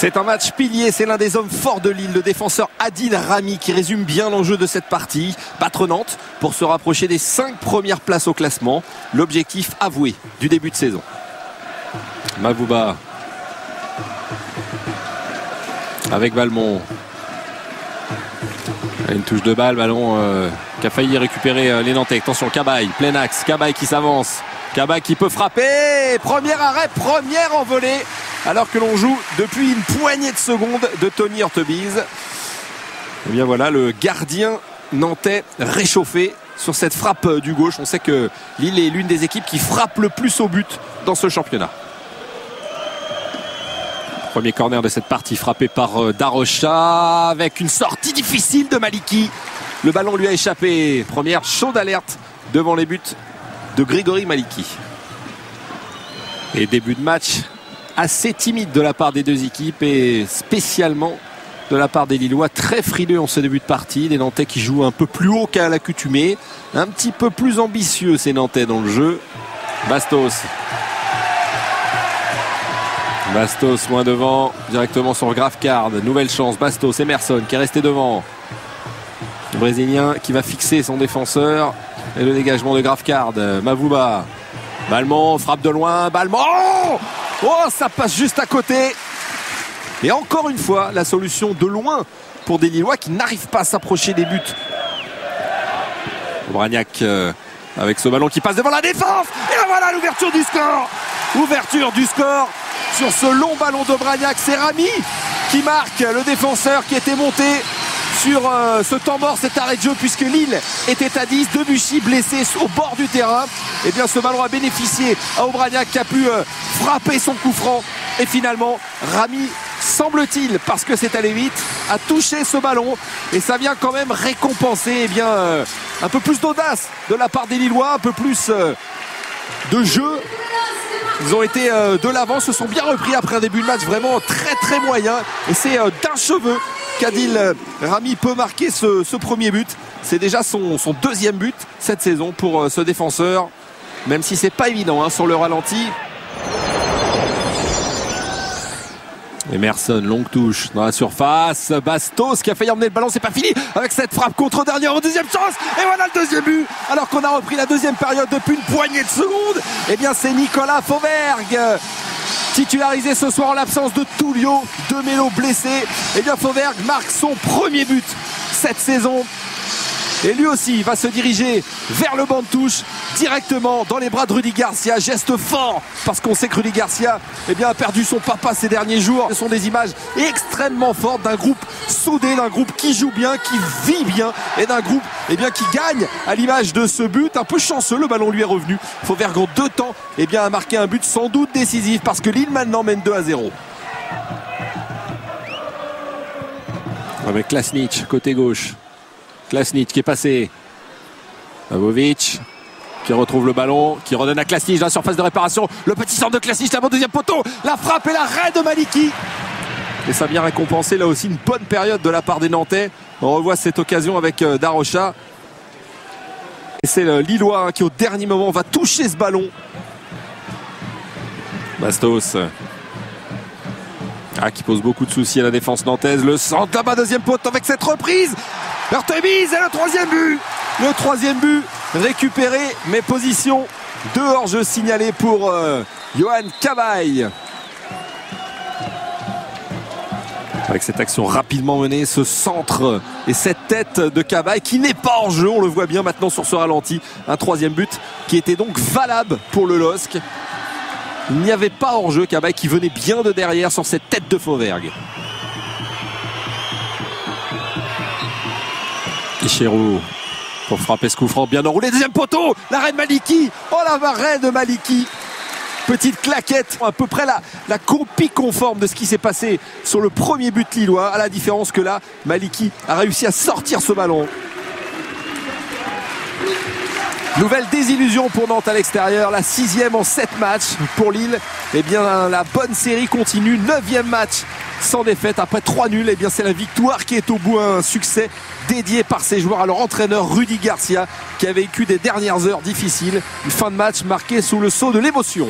C'est un match pilier, c'est l'un des hommes forts de Lille, le défenseur Adil Rami qui résume bien l'enjeu de cette partie. Battre Nantes pour se rapprocher des 5 premières places au classement. L'objectif avoué du début de saison. Mavouba avec Valmont. Une touche de balle, ballon qui a failli récupérer les Nantais. Attention, Cabaye, plein axe, Cabaye qui s'avance. Cabaye qui peut frapper. Premier arrêt, première envolée. Alors que l'on joue depuis une poignée de secondes de Tony Hurtebise. Et bien voilà, le gardien nantais réchauffé sur cette frappe du gauche. On sait que Lille est l'une des équipes qui frappe le plus au but dans ce championnat. Premier corner de cette partie frappé par Darocha avec une sortie difficile de Maliki. Le ballon lui a échappé. Première chaude alerte devant les buts de Grégory Maliki. Et début de match assez timide de la part des deux équipes et spécialement de la part des Lillois, très frileux en ce début de partie. Des Nantais qui jouent un peu plus haut qu'à l'accoutumée, un petit peu plus ambitieux ces Nantais dans le jeu. Bastos moins devant, directement sur Graafkaart. Nouvelle chance, Bastos, Emerson qui est resté devant. Le Brésilien qui va fixer son défenseur. Et le dégagement de Graafkaart. Mavouba, Balmont, frappe de loin, Balmont. Oh, ça passe juste à côté. Et encore une fois, la solution de loin pour des Lillois qui n'arrivent pas à s'approcher des buts. Obraniak avec ce ballon qui passe devant la défense. Et là voilà l'ouverture du score. Ouverture du score sur ce long ballon d'Obraniak. C'est Rami qui marque, le défenseur qui était monté sur ce temps mort, cet arrêt de jeu, puisque Lille était à 10. Debuchy blessé au bord du terrain. Et bien ce ballon a bénéficié à Obraniak qui a pu frapper son coup franc. Et finalement, Rami, semble-t-il, parce que c'est allé vite, a touché ce ballon. Et ça vient quand même récompenser un peu plus d'audace de la part des Lillois, un peu plus de jeu. Ils ont été de l'avant, se sont bien repris après un début de match vraiment très très moyen. Et c'est d'un cheveu qu'Adil Rami peut marquer ce premier but. C'est déjà son deuxième but cette saison pour ce défenseur. Même si c'est pas évident sur le ralenti. Emerson, longue touche dans la surface. Bastos qui a failli emmener le ballon, c'est pas fini avec cette frappe contre dernière, deuxième chance. Et voilà le deuxième but. Alors qu'on a repris la deuxième période depuis une poignée de secondes. Et bien c'est Nicolas Fauvergue, titularisé ce soir en l'absence de Tullio de Melo blessé. Et bien Fauvergue marque son premier but cette saison. Et lui aussi va se diriger vers le banc de touche, directement dans les bras de Rudy Garcia. Geste fort, parce qu'on sait que Rudy Garcia a perdu son papa ces derniers jours. Ce sont des images extrêmement fortes d'un groupe soudé, d'un groupe qui joue bien, qui vit bien, et d'un groupe qui gagne à l'image de ce but. Un peu chanceux, le ballon lui est revenu. Fauvergue en 2 temps a marqué un but sans doute décisif, parce que Lille maintenant mène 2-0. Avec Klasnic, côté gauche. Klasnic qui est passé. Pavovic qui retrouve le ballon, qui redonne à Klasnic dans la surface de réparation. Le petit centre de Klasnic, la deuxième poteau. La frappe et l'arrêt de Maliki. Et ça vient récompenser là aussi une bonne période de la part des Nantais. On revoit cette occasion avec Darocha. Et c'est le Lillois qui au dernier moment va toucher ce ballon. Bastos. Qui pose beaucoup de soucis à la défense nantaise. Le centre là-bas, deuxième poteau avec cette reprise. Hurtebise et le troisième but. Le troisième but récupéré, mais position de hors-jeu signalée pour Johan Cabaye. Avec cette action rapidement menée, ce centre et cette tête de Cabaye qui n'est pas hors jeu, on le voit bien maintenant sur ce ralenti. Un troisième but qui était donc valable pour le LOSC. Il n'y avait pas hors jeu, Cabaye qui venait bien de derrière sur cette tête de Fauvergue. Ichero pour frapper ce coup franc bien enroulé. Deuxième poteau, l'arrêt de Maliki. Oh l'arrêt de Maliki. Petite claquette, à peu près la copie conforme de ce qui s'est passé sur le premier but lillois. À la différence que là, Maliki a réussi à sortir ce ballon. Nouvelle désillusion pour Nantes à l'extérieur, la 6e en 7 matchs pour Lille. Eh bien la bonne série continue, 9e match sans défaite après 3 nuls. Eh bien c'est la victoire qui est au bout, un succès dédié par ses joueurs à leur entraîneur Rudy Garcia qui a vécu des dernières heures difficiles. Une fin de match marquée sous le sceau de l'émotion.